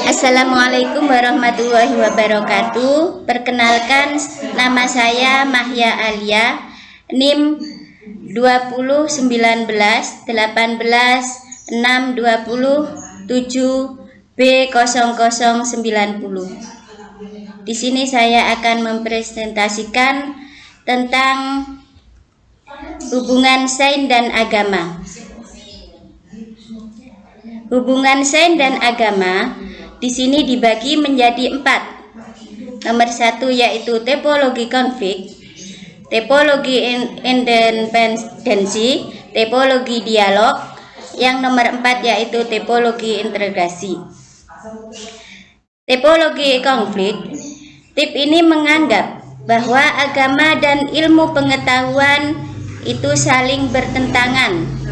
Assalamualaikum warahmatullahi wabarakatuh. Perkenalkan, nama saya Mahya Alia, NIM 2019 18 6 27 B0090. Di sini saya akan mempresentasikan tentang hubungan sains dan agama. Hubungan sains dan agama di sini dibagi menjadi 4. Nomor 1 yaitu topologi konflik, topologi independensi, topologi dialog. Yang nomor 4 yaitu topologi integrasi. Topologi konflik, tip ini menganggap bahwa agama dan ilmu pengetahuan itu saling bertentangan.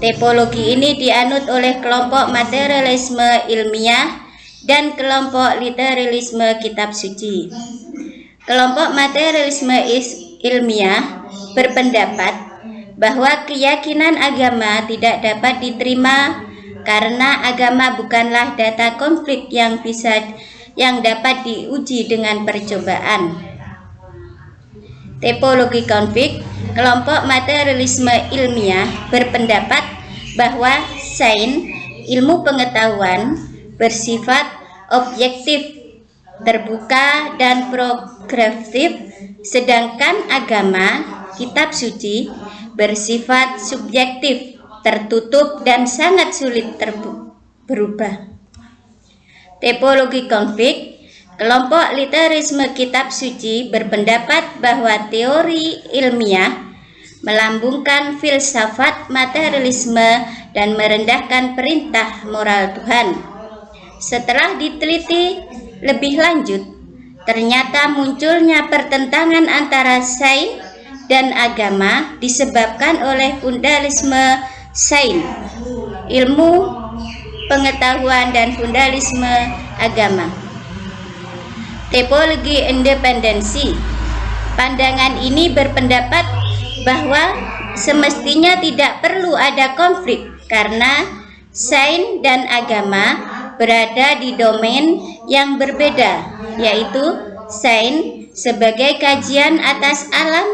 Topologi ini dianut oleh kelompok materialisme ilmiah dan kelompok literalisme kitab suci. Kelompok materialisme ilmiah berpendapat bahwa keyakinan agama tidak dapat diterima karena agama bukanlah data konflik yang dapat diuji dengan percobaan. Topologi konflik, kelompok materialisme ilmiah berpendapat bahwa sains, ilmu pengetahuan, bersifat objektif, terbuka, dan progresif, sedangkan agama, kitab suci, bersifat subjektif, tertutup, dan sangat sulit berubah. Topologi konflik, kelompok literalisme kitab suci berpendapat bahwa teori ilmiah melambungkan filsafat materialisme dan merendahkan perintah moral Tuhan. Setelah diteliti lebih lanjut, ternyata munculnya pertentangan antara sains dan agama disebabkan oleh fundamentalisme sains, ilmu pengetahuan, dan fundamentalisme agama. Topologi independensi, pandangan ini berpendapat bahwa semestinya tidak perlu ada konflik karena sains dan agama berada di domain yang berbeda, yaitu sains sebagai kajian atas alam,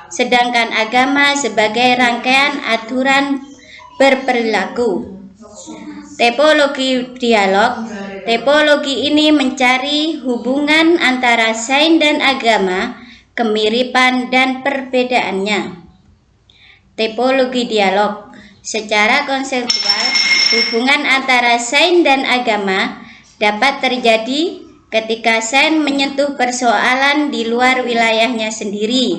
sedangkan agama sebagai rangkaian aturan berperilaku. Topologi dialog, topologi ini mencari hubungan antara sains dan agama, kemiripan dan perbedaannya. Topologi dialog, secara konseptual, hubungan antara sains dan agama dapat terjadi ketika sains menyentuh persoalan di luar wilayahnya sendiri.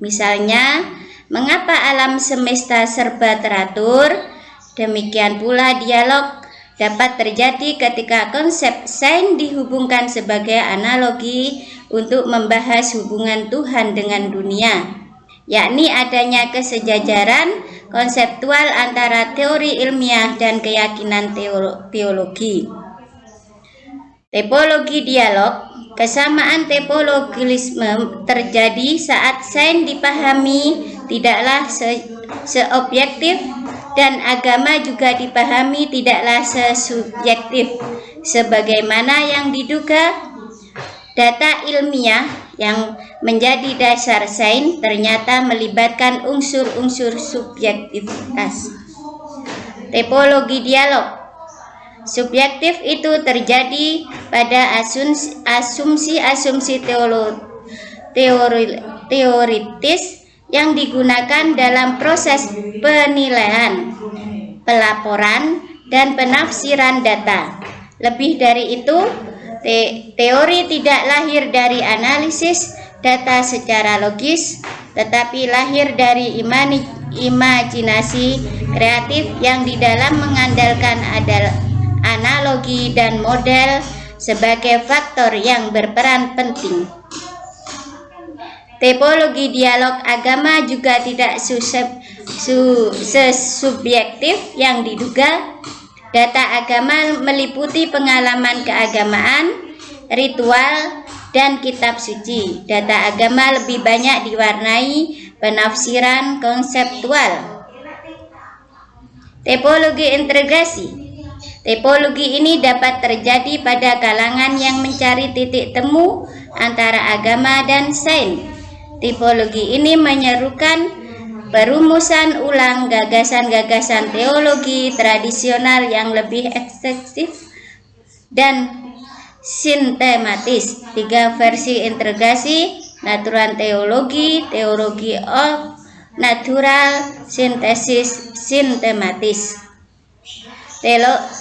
Misalnya, mengapa alam semesta serba teratur? Demikian pula dialog dapat terjadi ketika konsep sains dihubungkan sebagai analogi untuk membahas hubungan Tuhan dengan dunia, yakni adanya kesejajaran konseptual antara teori ilmiah dan keyakinan teologi. Topologi dialog, kesamaan topologisme terjadi saat sains dipahami tidaklah seobjektif dan agama juga dipahami tidaklah sesubjektif. Sebagaimana yang diduga, data ilmiah yang menjadi dasar sains ternyata melibatkan unsur-unsur subjektivitas. Topologi dialog, subjektif itu terjadi pada asumsi-asumsi teoritis yang digunakan dalam proses penilaian, pelaporan, dan penafsiran data. Lebih dari itu, teori tidak lahir dari analisis data secara logis, tetapi lahir dari imajinasi kreatif yang di dalam mengandalkan analogi dan model sebagai faktor yang berperan penting. Topologi dialog agama juga tidak sesubjektif yang diduga. Data agama meliputi pengalaman keagamaan, ritual, dan kitab suci. Data agama lebih banyak diwarnai penafsiran konseptual. Topologi integrasi, Tipologi ini dapat terjadi pada kalangan yang mencari titik temu antara agama dan sains. Tipologi ini menyerukan perumusan ulang gagasan-gagasan teologi tradisional yang lebih ekstensif dan sistematis. 3 versi integrasi natural teologi, teologi of natural, sintesis sistematis.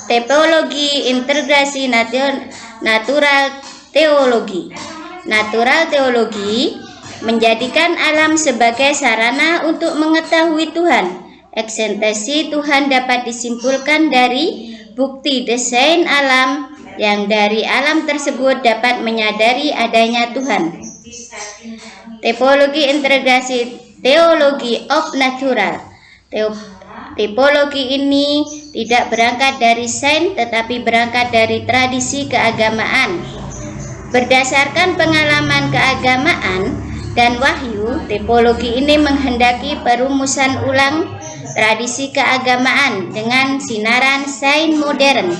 Tipologi integrasi natural teologi. Natural teologi menjadikan alam sebagai sarana untuk mengetahui Tuhan. Eksistensi Tuhan dapat disimpulkan dari bukti desain alam yang dari alam tersebut dapat menyadari adanya Tuhan. Tipologi integrasi teologi of natural. Tipologi ini tidak berangkat dari sains tetapi berangkat dari tradisi keagamaan. Berdasarkan pengalaman keagamaan dan wahyu, tipologi ini menghendaki perumusan ulang tradisi keagamaan dengan sinaran sains modern.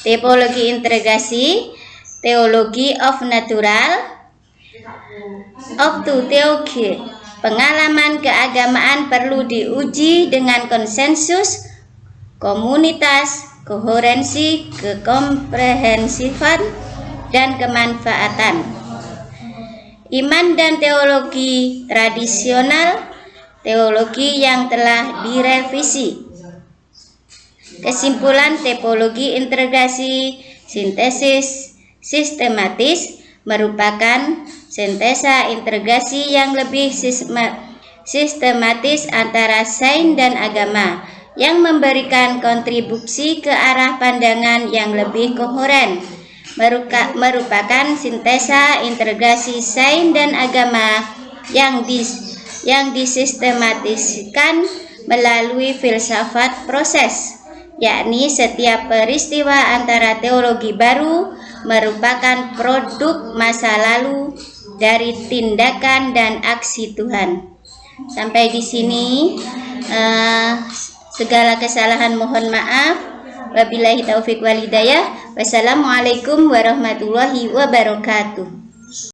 Tipologi integrasi teologi of natural of teologi. Pengalaman keagamaan perlu diuji dengan konsensus, komunitas, koherensi, kekomprehensifan, dan kemanfaatan. Iman dan teologi tradisional, teologi yang telah direvisi. Kesimpulan, tipologi integrasi sintesis sistematis merupakan sintesa integrasi yang lebih sistematis antara sains dan agama yang memberikan kontribusi ke arah pandangan yang lebih koheren. Merupakan sintesa integrasi sains dan agama yang disistematiskan melalui filsafat proses, yakni setiap peristiwa antara teologi baru merupakan produk masa lalu dari tindakan dan aksi Tuhan. Sampai di sini, segala kesalahan mohon maaf. Wabillahi taufiq wal hidayah. Wassalamualaikum warahmatullahi wabarakatuh.